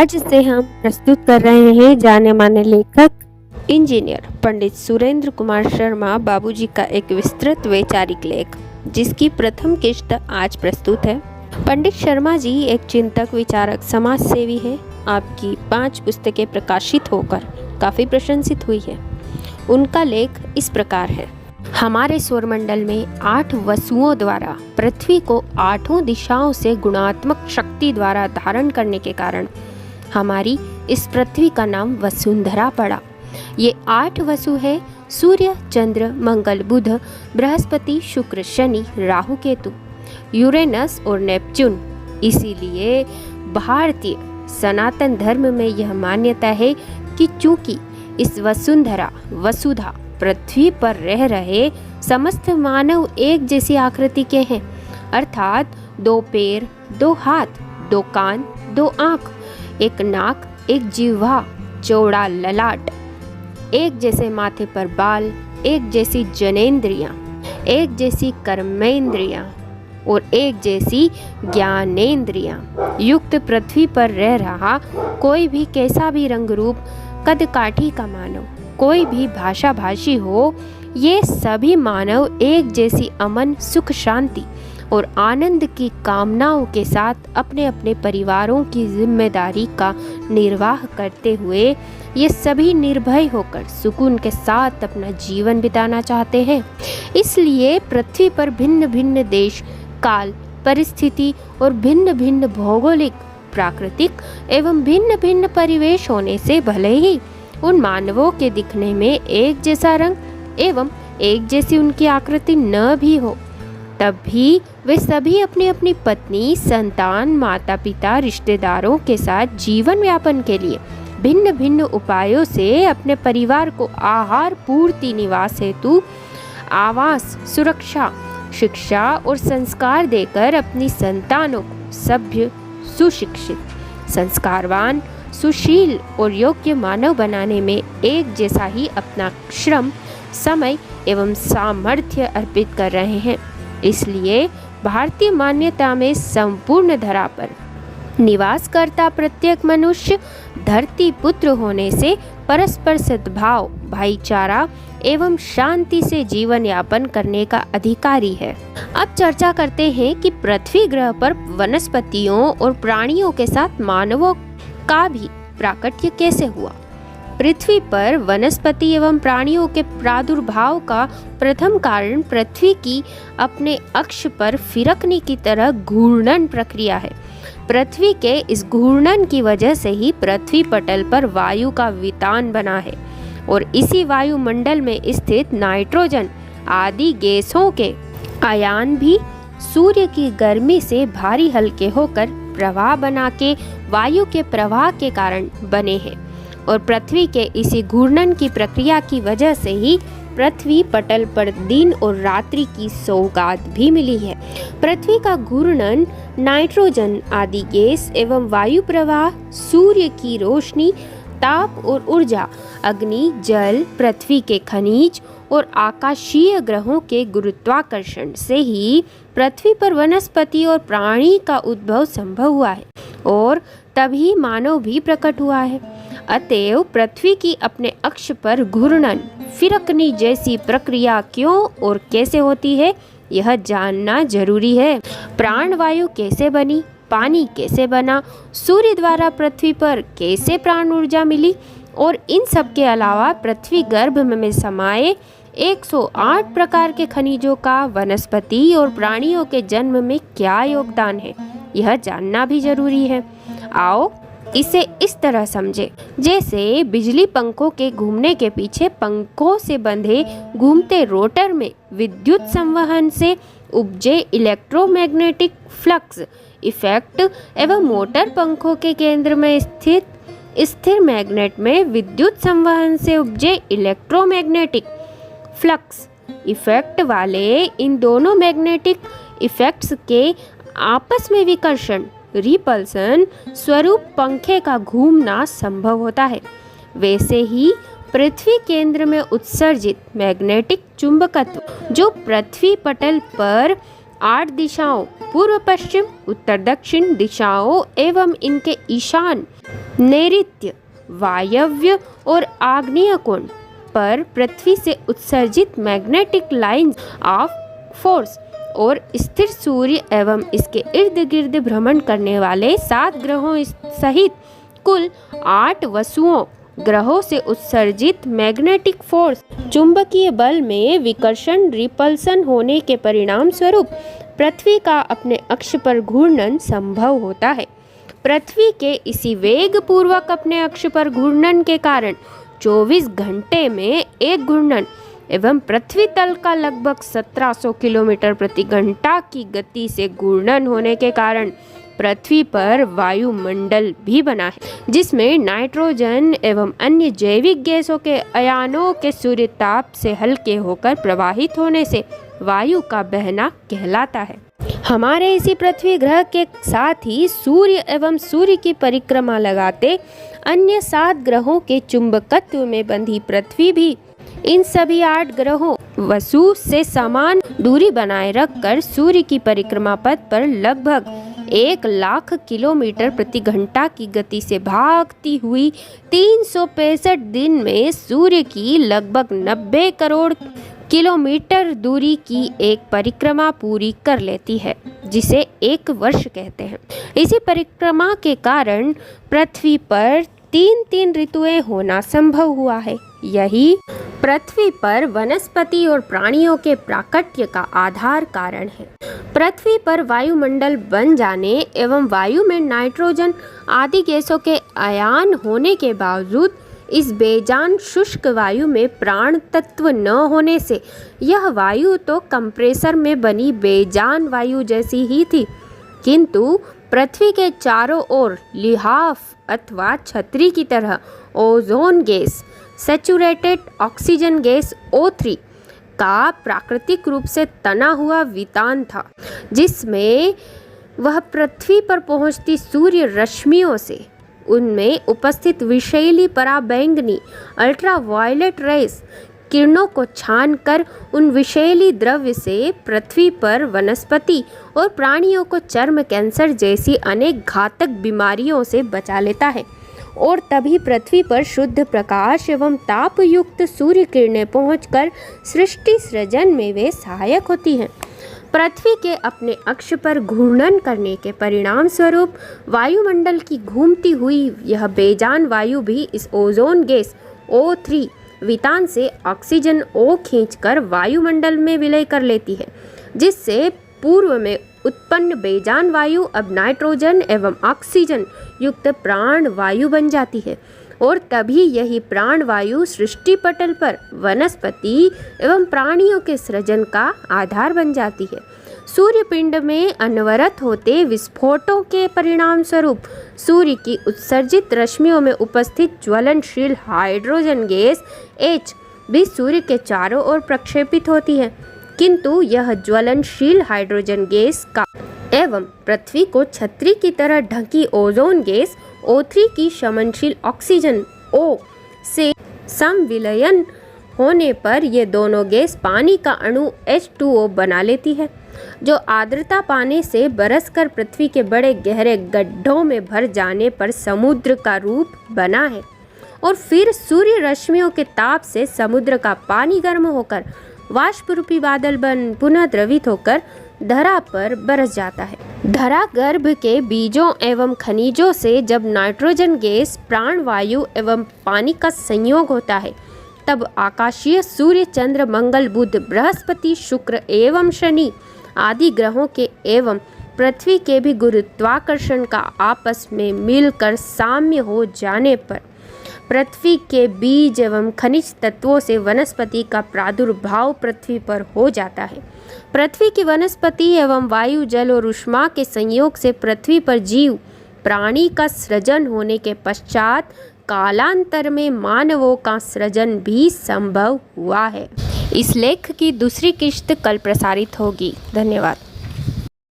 आज से हम प्रस्तुत कर रहे हैं जाने माने लेखक इंजीनियर पंडित सुरेंद्र कुमार शर्मा बाबूजी का एक विस्तृत वैचारिक लेख, जिसकी प्रथम किस्त आज प्रस्तुत है। पंडित शर्मा जी एक चिंतक, विचारक, समाज सेवी हैं। आपकी 5 पुस्तकें प्रकाशित होकर काफ़ी प्रशंसित हुई है। उनका लेख इस प्रकार है। हमारे सौरमंडल में 8 वसुओं द्वारा पृथ्वी को 8 दिशाओं से गुणात्मक शक्ति द्वारा धारण करने के कारण हमारी इस पृथ्वी का नाम वसुंधरा पड़ा। ये 8 वसु है: सूर्य, चंद्र, मंगल, बुध, बृहस्पति, शुक्र, शनि, राहु, केतु, यूरेनस और नेपच्यून। इसीलिए भारतीय सनातन धर्म में यह मान्यता है कि चूंकि इस वसुंधरा वसुधा पृथ्वी पर रह रहे समस्त मानव एक जैसी आकृति के हैं, अर्थात 2 पैर, 2 हाथ, 2 कान, 2 आँख, 1 नाक, 1 जिह्वा, चौड़ा ललाट, एक जैसे माथे पर बाल, एक जैसी जनेंद्रियां, एक जैसी कर्मेंद्रियां और एक जैसी ज्ञानेंद्रियां युक्त पृथ्वी पर रह रहा कोई भी कैसा भी रंग रूप कद काठी का मानव, कोई भी भाषा भाषी हो, ये सभी मानव एक जैसी अमन, सुख, शांति और आनंद की कामनाओं के साथ अपने अपने परिवारों की जिम्मेदारी का निर्वाह करते हुए ये सभी निर्भय होकर सुकून के साथ अपना जीवन बिताना चाहते हैं। इसलिए पृथ्वी पर भिन्न भिन्न देश, काल, परिस्थिति और भिन्न भिन्न भौगोलिक, प्राकृतिक एवं भिन्न भिन्न परिवेश होने से भले ही उन मानवों के दिखने में एक जैसा रंग एवं एक जैसी उनकी आकृति न भी हो, तब भी वे सभी अपनी अपनी पत्नी, संतान, माता पिता, रिश्तेदारों के साथ जीवन यापन के लिए भिन्न भिन्न उपायों से अपने परिवार को आहार, पूर्ति, निवास हेतु आवास, सुरक्षा, शिक्षा और संस्कार देकर अपनी संतानों को सभ्य, सुशिक्षित, संस्कारवान, सुशील और योग्य मानव बनाने में एक जैसा ही अपना श्रम, समय एवं सामर्थ्य अर्पित कर रहे हैं। इसलिए भारतीय मान्यता में संपूर्ण धरा पर निवास करता प्रत्येक मनुष्य धरती पुत्र होने से परस्पर सद्भाव, भाईचारा एवं शांति से जीवन यापन करने का अधिकारी है। अब चर्चा करते हैं कि पृथ्वी ग्रह पर वनस्पतियों और प्राणियों के साथ मानवों का भी प्राकट्य कैसे हुआ। पृथ्वी पर वनस्पति एवं प्राणियों के प्रादुर्भाव का प्रथम कारण पृथ्वी की अपने अक्ष पर फिरकने की तरह घूर्णन प्रक्रिया है। पृथ्वी के इस घूर्णन की वजह से ही पृथ्वी पटल पर वायु का वितान बना है और इसी वायुमंडल में स्थित नाइट्रोजन आदि गैसों के आयान भी सूर्य की गर्मी से भारी हल्के होकर प्रवाह बना के वायु के प्रवाह के कारण बने हैं और पृथ्वी के इसी घूर्णन की प्रक्रिया की वजह से ही पृथ्वी पटल पर दिन और रात्रि की सौगात भी मिली है। पृथ्वी का घूर्णन नाइट्रोजन आदि गैस एवं वायु प्रवाह, सूर्य की रोशनी, ताप और ऊर्जा, अग्नि, जल, पृथ्वी के खनिज और आकाशीय ग्रहों के गुरुत्वाकर्षण से ही पृथ्वी पर वनस्पति और प्राणी का उद्भव संभव हुआ है और तभी मानव भी प्रकट हुआ है। अतएव पृथ्वी की अपने अक्ष पर घूर्णन, फिरकनी जैसी प्रक्रिया क्यों और कैसे होती है, यह जानना जरूरी है। प्राणवायु कैसे बनी, पानी कैसे बना, सूर्य द्वारा पृथ्वी पर कैसे प्राण ऊर्जा मिली और इन सब के अलावा पृथ्वी गर्भ में समाये 108 प्रकार के खनिजों का वनस्पति और प्राणियों के जन्म में क्या योगदान है, यह जानना भी जरूरी है। आओ इसे इस तरह समझे, जैसे बिजली पंखों के घूमने के पीछे पंखों से बंधे घूमते रोटर में विद्युत संवहन से उपजे इलेक्ट्रोमैग्नेटिक फ्लक्स इफेक्ट एवं मोटर पंखों के केंद्र में स्थित स्थिर मैग्नेट में विद्युत संवहन से उपजे इलेक्ट्रोमैग्नेटिक फ्लक्स इफेक्ट वाले इन दोनों मैग्नेटिक इफेक्ट्स के आपस में विकर्षण, रिपल्सन स्वरूप पंखे का घूमना संभव होता है। वैसे ही पृथ्वी केंद्र में उत्सर्जित मैग्नेटिक चुंबकत्व जो पृथ्वी पटल पर 8 दिशाओं पूर्व, पश्चिम, उत्तर, दक्षिण दिशाओं एवं इनके ईशान नैऋत्य, वायव्य और आग्नेय कोण पर पृथ्वी से उत्सर्जित मैग्नेटिक लाइंस ऑफ फोर्स और स्थिर सूर्य एवं इसके इर्द गिर्द भ्रमण करने वाले 7 ग्रहों सहित कुल 8 वसुओं ग्रहों से उत्सर्जित मैग्नेटिक फोर्स चुंबकीय बल में विकर्षण रिपल्सन होने के परिणाम स्वरूप पृथ्वी का अपने अक्ष पर घूर्णन संभव होता है। पृथ्वी के इसी वेग पूर्वक अपने अक्ष पर घूर्णन के कारण 24 घंटे में एक घूर्णन एवं पृथ्वी तल का लगभग 1700 किलोमीटर प्रति घंटा की गति से घूर्णन होने के कारण पृथ्वी पर वायुमंडल भी बना है, जिसमें नाइट्रोजन एवं अन्य जैविक गैसों के अयानों के सूर्य ताप से हल्के होकर प्रवाहित होने से वायु का बहना कहलाता है। हमारे इसी पृथ्वी ग्रह के साथ ही सूर्य एवं सूर्य की परिक्रमा लगाते अन्य 7 ग्रहों के चुंबकत्व में बंधी पृथ्वी भी इन सभी 8 ग्रहों वसु से समान दूरी बनाए रखकर सूर्य की परिक्रमा पथ पर लगभग 1,00,000 किलोमीटर प्रति घंटा की गति से भागती हुई 365 दिन में सूर्य की लगभग 90 करोड़ किलोमीटर दूरी की एक परिक्रमा पूरी कर लेती है, जिसे एक वर्ष कहते हैं। इसी परिक्रमा के कारण पृथ्वी पर 3 ऋतुएं होना संभव हुआ है। यही पृथ्वी पर वनस्पति और प्राणियों के प्राकट्य का आधार कारण है। पृथ्वी पर वायुमंडल बन जाने एवं वायु में नाइट्रोजन आदि गैसों के आयान होने के बावजूद इस बेजान शुष्क वायु में प्राण तत्व न होने से यह वायु तो कंप्रेसर में बनी बेजान वायु जैसी ही थी, किंतु पृथ्वी के चारों ओर लिहाफ अथवा छतरी की तरह ozone gas, saturated oxygen gas O3 का प्राकृतिक रूप से तना हुआ वितान था, जिसमें वह पृथ्वी पर पहुंचती सूर्य रश्मियों से उनमें उपस्थित विषैली पराबैंगनी अल्ट्रावायलेट रेस किरणों को छानकर उन विषैली द्रव्य से पृथ्वी पर वनस्पति और प्राणियों को चर्म कैंसर जैसी अनेक घातक बीमारियों से बचा लेता है और तभी पृथ्वी पर शुद्ध प्रकाश एवं ताप युक्त सूर्य किरणें पहुंचकर सृष्टि सृजन में वे सहायक होती हैं। पृथ्वी के अपने अक्ष पर घूर्णन करने के परिणाम स्वरूप वायुमंडल की घूमती हुई यह बेजान वायु भी इस ओजोन गैस O3 वितान से ऑक्सीजन O खींचकर वायुमंडल में विलय कर लेती है, जिससे पूर्व में उत्पन्न बेजान वायु अब नाइट्रोजन एवं ऑक्सीजन युक्त प्राण वायु बन जाती है और तभी यही प्राण वायु सृष्टि पटल पर वनस्पति एवं प्राणियों के सृजन का आधार बन जाती है। सूर्य पिंड में अनवरत होते विस्फोटों के परिणाम स्वरूप सूर्य की उत्सर्जित रश्मियों में उपस्थित ज्वलनशील हाइड्रोजन गैस H भी सूर्य के चारों ओर प्रक्षेपित होती है, किंतु यह ज्वलनशील हाइड्रोजन गैस का एवं पृथ्वी को छतरी की तरह ढकी ओजोन गैस O3 की शमनशील ऑक्सीजन O से समविलयन होने पर ये दोनों गैस पानी का अणु H2O बना लेती है, जो आर्द्रता पाने से बरसकर पृथ्वी के बड़े गहरे गड्ढों में भर जाने पर समुद्र का रूप बना है और फिर सूर्य रश्मियों के ताप से समुद्र का पानी गर्म होकर वाष्प रूपी बादल बन पुनः द्रवित होकर धरा पर बरस जाता है। धरा गर्भ के बीजों एवं खनिजों से जब नाइट्रोजन गैस प्राण वायु एवं पानी का संयोग होता है, तब आकाशीय सूर्य चंद्र मंगल बुध बृहस्पति शुक्र एवं शनि आदि ग्रहों के एवं पृथ्वी के भी गुरुत्वाकर्षण का आपस में मिलकर साम्य हो जाने पर पृथ्वी के बीज एवं खनिज तत्वों से वनस्पति का प्रादुर्भाव पृथ्वी पर हो जाता है। पृथ्वी की वनस्पति एवं वायु जल और ऊष्मा के संयोग से पृथ्वी पर जीव प्राणी का सृजन होने के पश्चात कालांतर में मानवों का सृजन भी संभव हुआ है। इस लेख की दूसरी किस्त कल प्रसारित होगी। धन्यवाद।